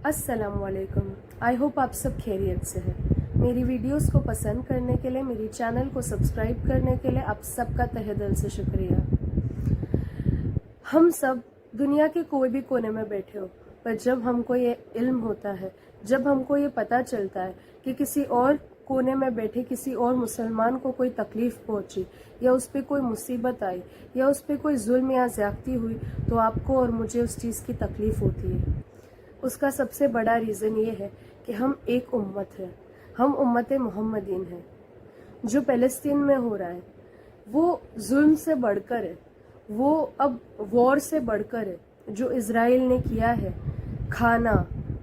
السلام علیکم. I hope آپ سب خیریت سے ہیں. میری ویڈیوز کو پسند کرنے کے لیے، میری چینل کو سبسکرائب کرنے کے لیے آپ سب کا تہہ دل سے شکریہ. ہم سب دنیا کے کوئی بھی کونے میں بیٹھے ہو، پر جب ہم کو یہ علم ہوتا ہے، جب ہم کو یہ پتہ چلتا ہے کہ کسی اور کونے میں بیٹھے کسی اور مسلمان کو کوئی تکلیف پہنچی، یا اس پہ کوئی مصیبت آئی، یا اس پہ کوئی ظلم یا زیادتی ہوئی، تو آپ کو اور مجھے اس چیز کی تکلیف ہوتی ہے. اس کا سب سے بڑا ریزن یہ ہے کہ ہم ایک امت ہے، ہم امت محمدین ہیں. جو فلسطین میں ہو رہا ہے وہ ظلم سے بڑھ کر ہے، وہ اب وار سے بڑھ کر ہے. جو اسرائیل نے کیا ہے، کھانا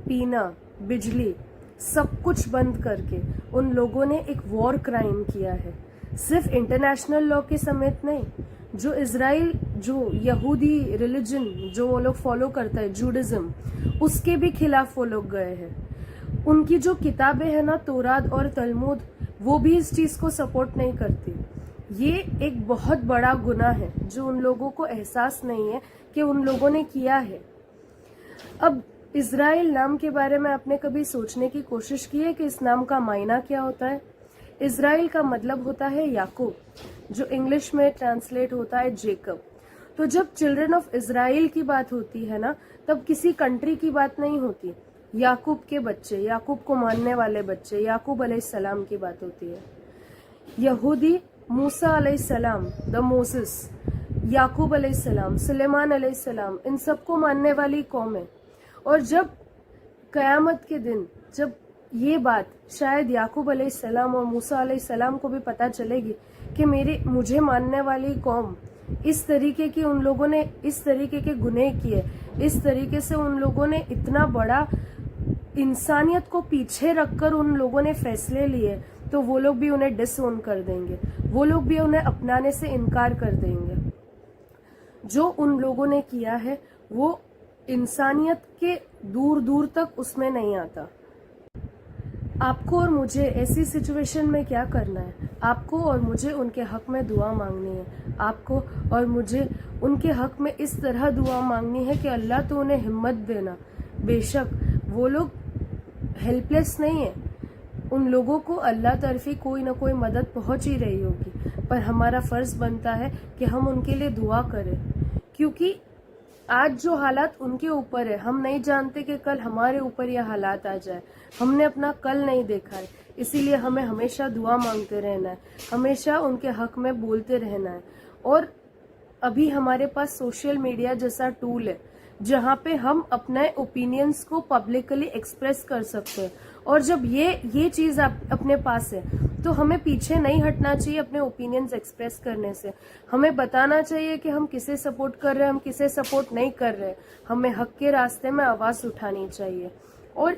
پینا بجلی سب کچھ بند کر کے ان لوگوں نے ایک وار کرائم کیا ہے. صرف انٹرنیشنل لا کے سمیت نہیں، جو اسرائیل جو یہودی ریلیجن جو وہ لوگ فالو کرتا ہے، جوڈزم، اس کے بھی خلاف وہ لوگ گئے ہیں. ان کی جو کتابیں ہیں نا، تورات اور تلمود، وہ بھی اس چیز کو سپورٹ نہیں کرتی. یہ ایک بہت بڑا گناہ ہے جو ان لوگوں کو احساس نہیں ہے کہ ان لوگوں نے کیا ہے. اب اسرائیل نام کے بارے میں آپ نے کبھی سوچنے کی کوشش کی ہے کہ اس نام کا معنی کیا ہوتا ہے؟ اسرائیل کا مطلب ہوتا ہے یعقوب، جو انگلش میں ٹرانسلیٹ ہوتا ہے جیکب. تو جب چلڈرن آف اسرائیل کی بات ہوتی ہے نا، تب کسی کنٹری کی بات نہیں ہوتی. یعقوب کے بچے، یعقوب کو ماننے والے بچے، یعقوب علیہ السلام کی بات ہوتی ہے. یہودی موسیٰ علیہ السلام، دا موسس، یعقوب علیہ السلام، سلیمان علیہ السلام، ان سب کو ماننے والی قوم ہے. اور جب قیامت کے دن جب یہ بات شاید یعقوب علیہ السلام اور موسیٰ علیہ السلام کو بھی پتہ چلے گی کہ مجھے ماننے والی قوم اس طریقے کی، ان لوگوں نے اس طریقے کے گناہ کیے، اس طریقے سے ان لوگوں نے اتنا بڑا انسانیت کو پیچھے رکھ کر ان لوگوں نے فیصلے لیے، تو وہ لوگ بھی انہیں ڈس اون کر دیں گے، وہ لوگ بھی انہیں اپنانے سے انکار کر دیں گے. جو ان لوگوں نے کیا ہے وہ انسانیت کے دور دور تک اس میں نہیں آتا. آپ کو اور مجھے ایسی سچویشن میں کیا کرنا ہے؟ آپ کو اور مجھے ان کے حق میں دعا مانگنی ہے. آپ کو اور مجھے ان کے حق میں اس طرح دعا مانگنی ہے کہ اللہ تو انہیں ہمت دینا. بے شک وہ لوگ ہیلپ لیس نہیں ہیں، ان لوگوں کو اللہ طرفی کوئی نہ کوئی مدد پہنچ ہی رہی ہوگی، پر ہمارا فرض بنتا ہے کہ ہم ان کے لیے دعا کریں. کیونکہ آج جو حالات ان کے اوپر ہے، ہم نہیں جانتے کہ کل ہمارے اوپر یہ حالات آ جائے. ہم نے اپنا کل نہیں دیکھا ہے، اسی لیے ہمیں ہمیشہ دعا مانگتے رہنا ہے، ہمیشہ ان کے حق میں بولتے رہنا ہے. اور ابھی ہمارے پاس سوشل میڈیا جیسا ٹول ہے جہاں پہ ہم اپنے اوپینینز کو پبلکلی ایکسپریس کر سکتے ہیں. اور جب یہ چیز اپنے پاس ہے تو ہمیں پیچھے نہیں ہٹنا چاہیے اپنے اوپینینز ایکسپریس کرنے سے. ہمیں بتانا چاہیے کہ ہم کسے سپورٹ کر رہے ہیں، ہم کسے سپورٹ نہیں کر رہے. ہمیں حق کے راستے میں آواز اٹھانی چاہیے، اور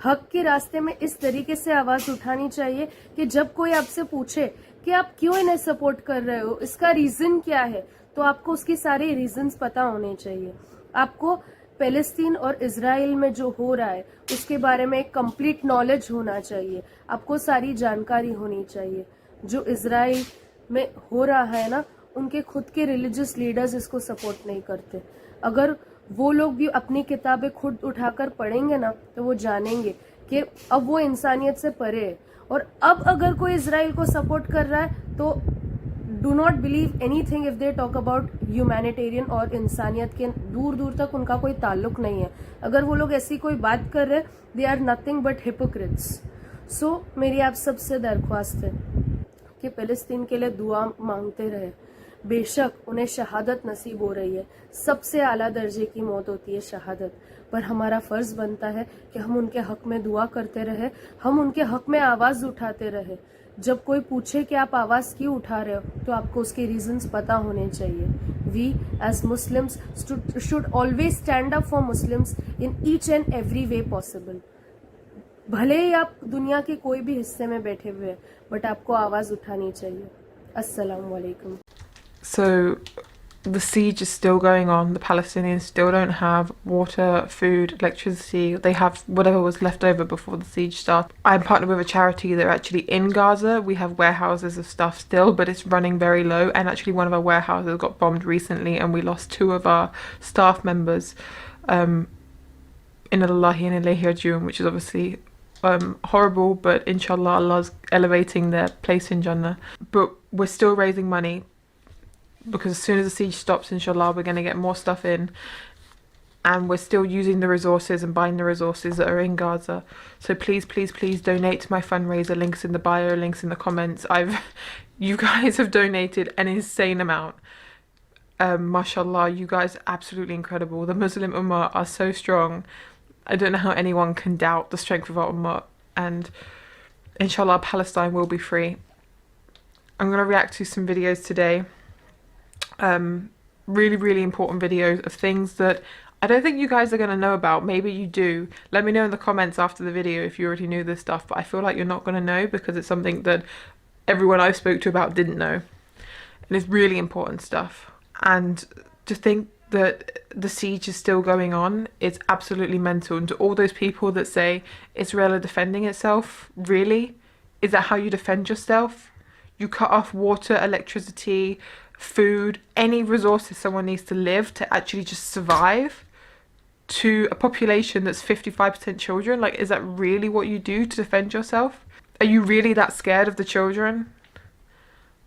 حق کے راستے میں اس طریقے سے آواز اٹھانی چاہیے کہ جب کوئی آپ سے پوچھے کہ آپ کیوں انہیں سپورٹ کر رہے ہو، اس کا ریزن کیا ہے، تو آپ کو اس کی ساری ریزنز پتہ ہونے چاہیے. آپ کو فلسطین اور اسرائیل میں جو ہو رہا ہے اس کے بارے میں ایک کمپلیٹ نالج ہونا چاہیے. آپ کو ساری جانکاری ہونی چاہیے. جو اسرائیل میں ہو رہا ہے نا، ان کے خود کے ریلیجس لیڈرز اس کو سپورٹ نہیں کرتے. اگر وہ لوگ بھی اپنی کتابیں خود اٹھا کر پڑھیں گے نا تو وہ جانیں گے کہ اب وہ انسانیت سے پرے ہے. اور اب اگر کوئی اسرائیل کو سپورٹ کر رہا ہے تو do not believe any thing if they talk about humanitarian, اور انسانیت کے دور دور تک ان کا کوئی تعلق نہیں ہے. اگر وہ لوگ ایسی کوئی بات کر رہے، they are nothing but hypocrites. So میری آپ سب سے درخواست ہے کہ فلسطین کے لیے دعا مانگتے رہے. بے شک انہیں شہادت نصیب ہو رہی ہے، سب سے اعلیٰ درجے کی موت ہوتی ہے شہادت، پر ہمارا فرض بنتا ہے کہ ہم ان کے حق میں دعا کرتے رہے، ہم ان کے حق میں آواز اٹھاتے رہے. جب کوئی پوچھے کہ آپ آواز کیوں اٹھا رہے ہو تو آپ کو اس کے ریزنز پتہ ہونے چاہیے. We as Muslims should always stand up for Muslims in each and every way possible. بھلے ہی آپ دنیا کے کوئی بھی حصے میں بیٹھے ہوئے ہیں، بٹ آپ کو آواز اٹھانی چاہیے. السلام علیکم. So the siege is still going on. The Palestinians still don't have water, food, electricity. They have whatever was left over before the siege started. I'm partnered with a charity that are actually in Gaza. We have warehouses of stuff still, but it's running very low. And actually one of our warehouses got bombed recently and we lost 2 of our staff members Inna lillahi and ilayhi raji'un, which is obviously horrible, but inshallah Allah's elevating their place in Jannah. But we're still raising money, because as soon as the siege stops, inshallah, we're going to get more stuff in, and we're still using the resources and buying the resources that are in Gaza. So please, please, please donate to my fundraiser. Links in the bio, links in the comments. You guys have donated an insane amount. Mashallah, you guys are absolutely incredible. The Muslim Ummah are so strong. I don't know how anyone can doubt the strength of our Ummah, and inshallah Palestine will be free. I'm going to react to some videos today. Really, really important videos of things that I don't think you guys are going to know about. Maybe you do. Let me know in the comments after the video if you already knew this stuff, but I feel like you're not going to know because it's something that everyone I spoke to about didn't know. And it's really important stuff. And to think that the siege is still going on, it's absolutely mental. And to all those people that say Israel are defending itself, really? Is that how you defend yourself? You cut off water, electricity, food, any resources someone needs to live to actually just survive, to a population that's 55% children? Like, is that really what you do to defend yourself? Are you really that scared of the children?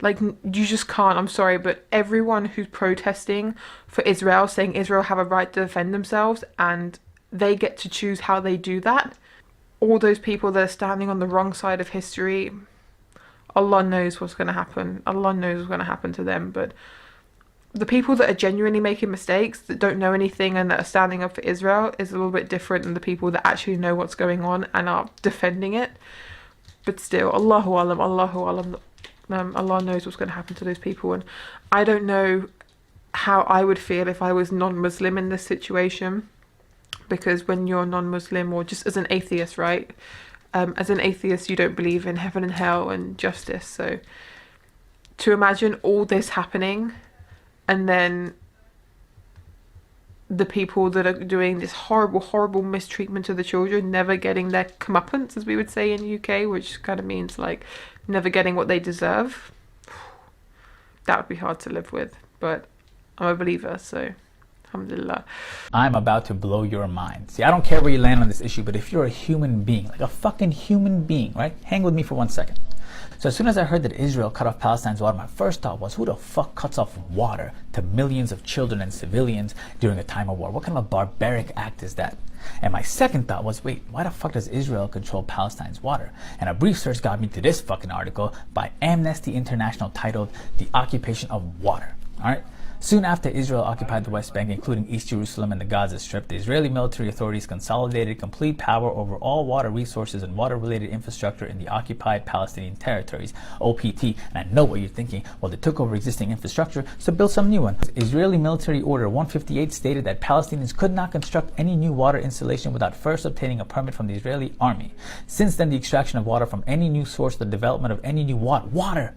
Like, you just can't. I'm sorry, but everyone who's protesting for Israel, saying Israel have a right to defend themselves and they get to choose how they do that, all those people that are standing on the wrong side of history, Allah knows what's going to happen. Allah knows what's going to happen to them. But the people that are genuinely making mistakes, that don't know anything and that are standing up for Israel, is a little bit different than the people that actually know what's going on and are defending it. But still, Allahu Alam, Allahu Alam. Allah knows what's going to happen to those people, and I don't know how I would feel if I was non-Muslim in this situation, because when you're non-Muslim, or just as an atheist, right, as an atheist you don't believe in heaven and hell and justice, so to imagine all this happening and then the people that are doing this horrible mistreatment of the children never getting their comeuppance, as we would say in the UK, which kind of means like never getting what they deserve, that would be hard to live with. But I'm a believer, so alhamdulillah. I'm about to blow your mind. See, I don't care where you land on this issue, but if you're a human being, like a fucking human being, right? Hang with me for 1 second. So as soon as I heard that Israel cut off Palestine's water, my first thought was, who the fuck cuts off water to millions of children and civilians during a time of war? What kind of a barbaric act is that? And my second thought was, wait, why the fuck does Israel control Palestine's water? And a brief search got me to this fucking article by Amnesty International titled The Occupation of Water. Alright? Soon after Israel occupied the West Bank, including East Jerusalem and the Gaza Strip, the Israeli military authorities consolidated complete power over all water resources and water-related infrastructure in the occupied Palestinian territories, OPT. And I know what you're thinking. Well, they took over existing infrastructure, so build some new one. Israeli Military Order 158 stated that Palestinians could not construct any new water installation without first obtaining a permit from the Israeli army. Since then, the extraction of water from any new source, the development of any new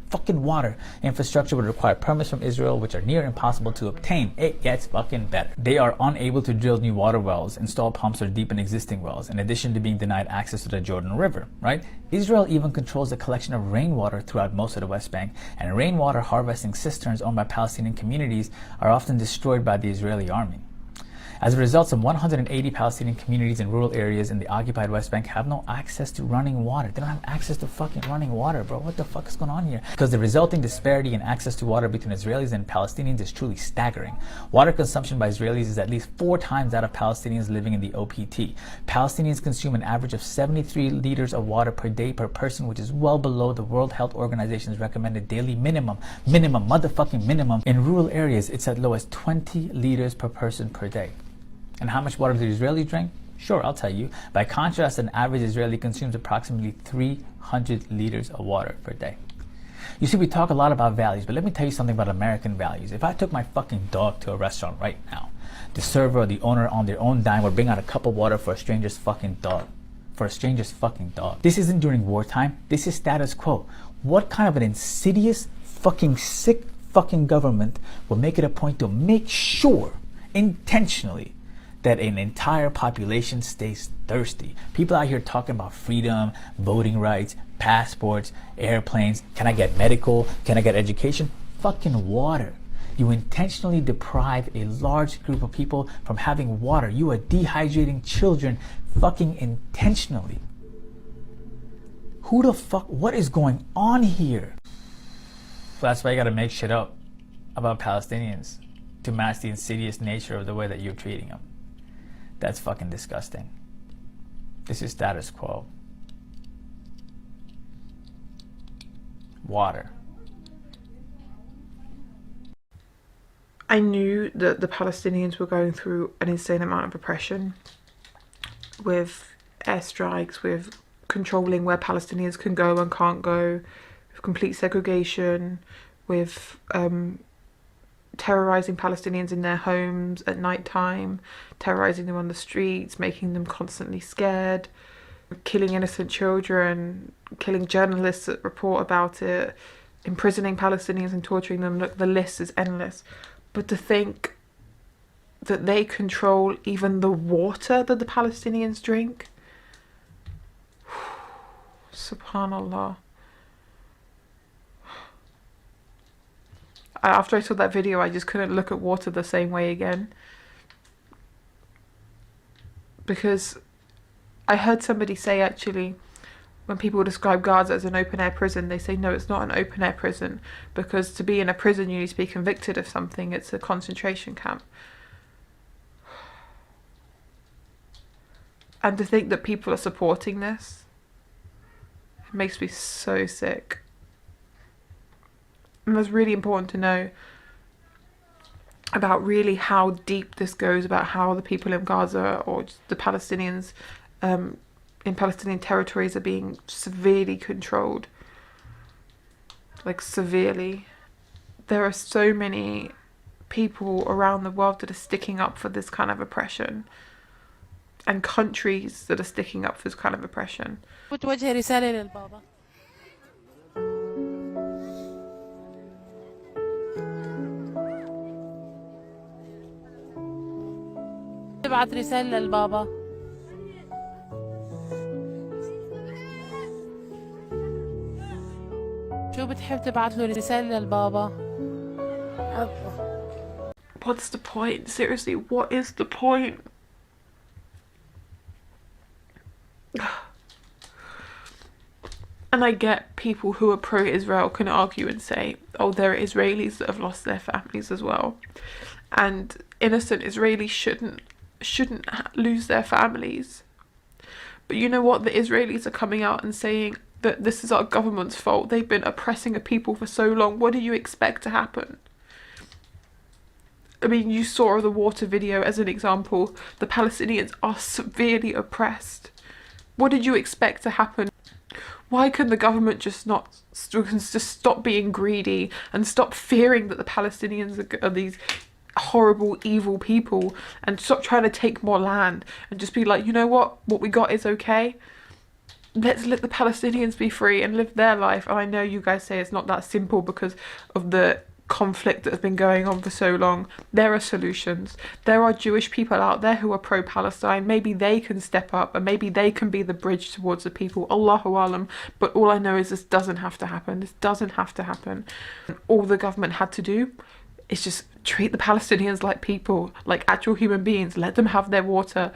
fucking water infrastructure would require permits from Israel, which are near impossible to obtain. It gets fucking better. They are unable to drill new water wells, install pumps, or deepen existing wells, in addition to being denied access to the Jordan River, right? Israel even controls the collection of rainwater throughout most of the West Bank, and rainwater harvesting cisterns owned by Palestinian communities are often destroyed by the Israeli army. As a result, some 180 Palestinian communities in rural areas in the occupied West Bank have no access to running water. They don't have access to fucking running water, bro. What the fuck is going on here? Because the resulting disparity in access to water between Israelis and Palestinians is truly staggering. Water consumption by Israelis is at least 4 times that of Palestinians living in the OPT. Palestinians consume an average of 73 liters of water per day per person, which is well below the World Health Organization's recommended daily minimum. Motherfucking minimum. In rural areas, it's as low as 20 liters per person per day. And how much water do Israelis drink? Sure, I'll tell you. By contrast, an average Israeli consumes approximately 300 liters of water per day. You see, we talk a lot about values, but let me tell you something about American values. If I took my fucking dog to a restaurant right now, the server or the owner on their own dime would bring out a cup of water for a stranger's fucking dog. This isn't during wartime. This is status quo. What kind of an insidious, fucking sick fucking government will make it a point to make sure, intentionally, that an entire population stays thirsty? People out here talking about freedom, voting rights, passports, airplanes. Can I get medical? Can I get education? Fucking water. You intentionally deprive a large group of people from having water. You are dehydrating children fucking intentionally. Who the fuck, what is going on here? So that's why you gotta make shit up about Palestinians to match the insidious nature of the way that you're treating them. That's fucking disgusting. This is status quo. Water. I knew that the Palestinians were going through an insane amount of oppression with airstrikes, with controlling where Palestinians can go and can't go, with complete segregation, with terrorizing Palestinians in their homes at night time, terrorizing them on the streets, making them constantly scared, killing innocent children, killing journalists that report about it, imprisoning Palestinians and torturing them. Look, the list is endless. But to think that they control even the water that the Palestinians drink, subhanallah. After I saw that video, I just couldn't look at water the same way again. Because I heard somebody say, actually, when people describe Gaza as an open-air prison, they say, no, it's not an open-air prison. Because to be in a prison, you need to be convicted of something. It's a concentration camp. And to think that people are supporting this, it makes me so sick. And it's really important to know about really how deep this goes, about how the people in Gaza or just the Palestinians in Palestinian territories are being severely controlled. Like, severely. There are so many people around the world that are sticking up for this kind of oppression, and countries that are sticking up for this kind of oppression. بتوجه رسالة للبابا. تبعت رسالة للبابا. شو بتحب تبعت له رسالة للبابا؟ What's the point? Seriously, what is the point? And I get people who are pro-Israel can argue and say, oh, there are Israelis that have lost their families as well. And innocent Israelis shouldn't lose their families. But you know what? The Israelis are coming out and saying that this is our government's fault. They've been oppressing a people for so long. What do you expect to happen? I mean, you saw the water video as an example. The Palestinians are severely oppressed. What did you expect to happen? Why can the government just stop being greedy and stop fearing that the Palestinians are these horrible, evil people, and stop trying to take more land and just be like, you know what we got is okay. Let's let the Palestinians be free and live their life. And I know you guys say it's not that simple because of the conflict that has been going on for so long. There are solutions. There are Jewish people out there who are pro-Palestine. Maybe they can step up and maybe they can be the bridge towards the people. Allahu alam. But all I know is this doesn't have to happen. This doesn't have to happen. All the government had to do is just treat the Palestinians like people, like actual human beings. Let them have their water.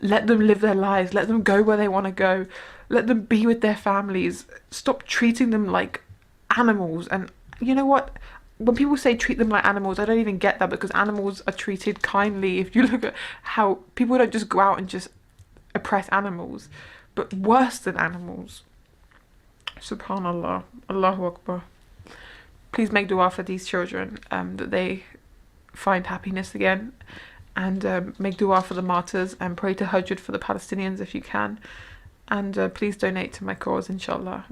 Let them live their lives. Let them go where they want to go. Let them be with their families. Stop treating them like animals. And you know what? When people say treat them like animals, I don't even get that, because animals are treated kindly. If you look at how people don't just go out and just oppress animals, but worse than animals. Subhanallah. Allahu Akbar. Please make dua for these children, that they find happiness again, and make dua for the martyrs, and pray to Hajjud for the Palestinians if you can, and please donate to my cause, inshallah.